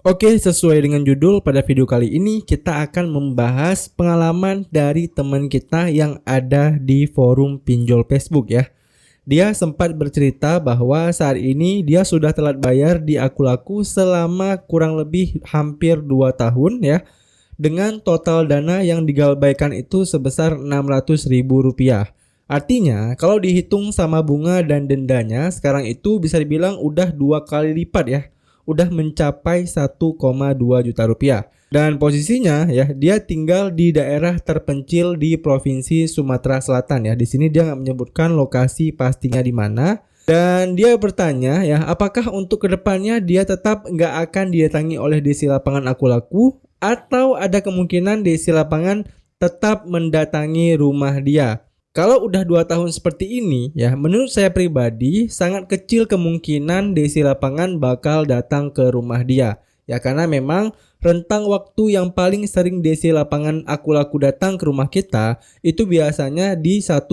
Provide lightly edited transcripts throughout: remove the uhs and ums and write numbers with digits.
Oke, sesuai dengan judul, pada video kali ini kita akan membahas pengalaman dari teman kita yang ada di forum pinjol Facebook ya. Dia sempat bercerita bahwa saat ini dia sudah telat bayar di Akulaku selama kurang lebih hampir 2 tahun ya. Dengan total dana yang digalbaikan itu sebesar Rp600.000. Artinya kalau dihitung sama bunga dan dendanya sekarang itu bisa dibilang udah 2 kali lipat ya. Udah mencapai 1,2 juta rupiah. Dan posisinya ya, dia tinggal di daerah terpencil di Provinsi Sumatera Selatan ya. Di sini dia nggak menyebutkan lokasi pastinya di mana. Dan dia bertanya ya, apakah untuk kedepannya dia tetap nggak akan didatangi oleh Desi Lapangan Akulaku, atau ada kemungkinan Desi Lapangan tetap mendatangi rumah dia. Kalau udah 2 tahun seperti ini ya, menurut saya pribadi sangat kecil kemungkinan Desi Lapangan bakal datang ke rumah dia. Ya karena memang rentang waktu yang paling sering Desi Lapangan Akulaku datang ke rumah kita itu biasanya di 1-6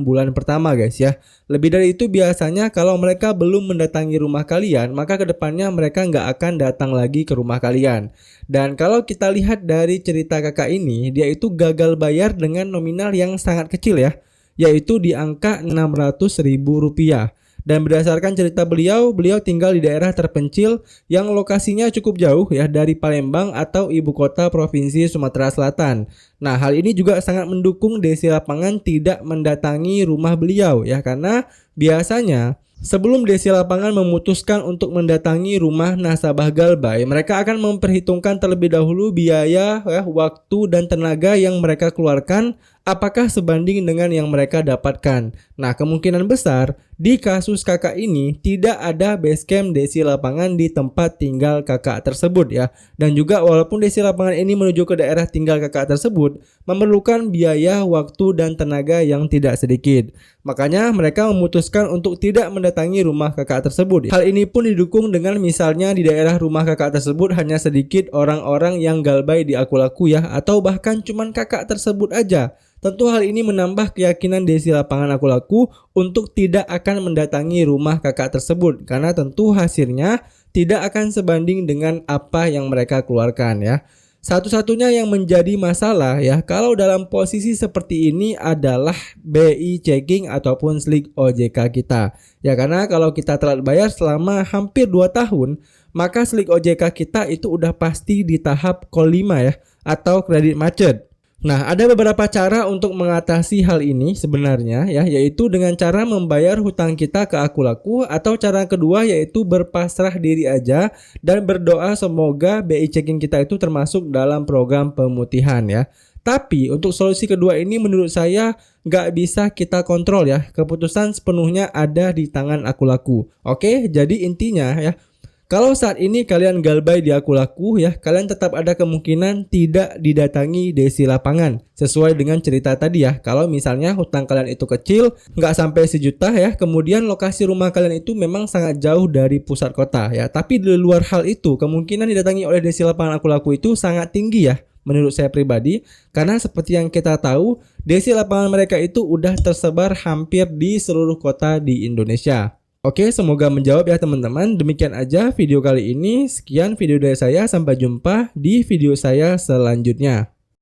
bulan pertama guys ya. Lebih dari itu biasanya kalau mereka belum mendatangi rumah kalian, maka kedepannya mereka nggak akan datang lagi ke rumah kalian. Dan kalau kita lihat dari cerita kakak ini, dia itu gagal bayar dengan nominal yang sangat kecil ya, yaitu di angka Rp600.000. Dan berdasarkan cerita beliau tinggal di daerah terpencil yang lokasinya cukup jauh ya dari Palembang atau ibu kota Provinsi Sumatera Selatan. Nah, hal ini juga sangat mendukung Desi Lapangan tidak mendatangi rumah beliau ya, karena biasanya sebelum Desi Lapangan memutuskan untuk mendatangi rumah nasabah Galbay, mereka akan memperhitungkan terlebih dahulu biaya ya, waktu dan tenaga yang mereka keluarkan apakah sebanding dengan yang mereka dapatkan. Nah, kemungkinan besar di kasus kakak ini tidak ada basecamp Desi Lapangan di tempat tinggal kakak tersebut ya. Dan juga walaupun Desi Lapangan ini menuju ke daerah tinggal kakak tersebut memerlukan biaya, waktu dan tenaga yang tidak sedikit. Makanya mereka memutuskan untuk tidak mendatangi rumah kakak tersebut. Hal ini pun didukung dengan misalnya di daerah rumah kakak tersebut hanya sedikit orang-orang yang galbay di Akulaku ya, atau bahkan cuman kakak tersebut aja. Tentu hal ini menambah keyakinan Desi Lapangan Akulaku untuk tidak akan mendatangi rumah kakak tersebut, karena tentu hasilnya tidak akan sebanding dengan apa yang mereka keluarkan ya. Satu-satunya yang menjadi masalah ya kalau dalam posisi seperti ini adalah BI checking ataupun slik OJK kita. Ya karena kalau kita telat bayar selama hampir 2 tahun, maka slik OJK kita itu udah pasti di tahap call 5 ya, atau kredit macet. Nah, ada beberapa cara untuk mengatasi hal ini sebenarnya ya, yaitu dengan cara membayar hutang kita ke Akulaku, atau cara kedua yaitu berpasrah diri aja dan berdoa semoga BI checking kita itu termasuk dalam program pemutihan ya. Tapi untuk solusi kedua ini menurut saya nggak bisa kita kontrol ya, keputusan sepenuhnya ada di tangan Akulaku. Oke, jadi intinya ya, kalau saat ini kalian galbay di Akulaku ya, kalian tetap ada kemungkinan tidak didatangi Desi Lapangan. Sesuai dengan cerita tadi ya, kalau misalnya hutang kalian itu kecil, nggak sampai 1 juta ya, kemudian lokasi rumah kalian itu memang sangat jauh dari pusat kota ya. Tapi di luar hal itu, kemungkinan didatangi oleh Desi Lapangan Akulaku itu sangat tinggi ya, menurut saya pribadi. Karena seperti yang kita tahu, Desi Lapangan mereka itu udah tersebar hampir di seluruh kota di Indonesia. Oke, semoga menjawab ya teman-teman. Demikian aja video kali ini. Sekian video dari saya, sampai jumpa di video saya selanjutnya.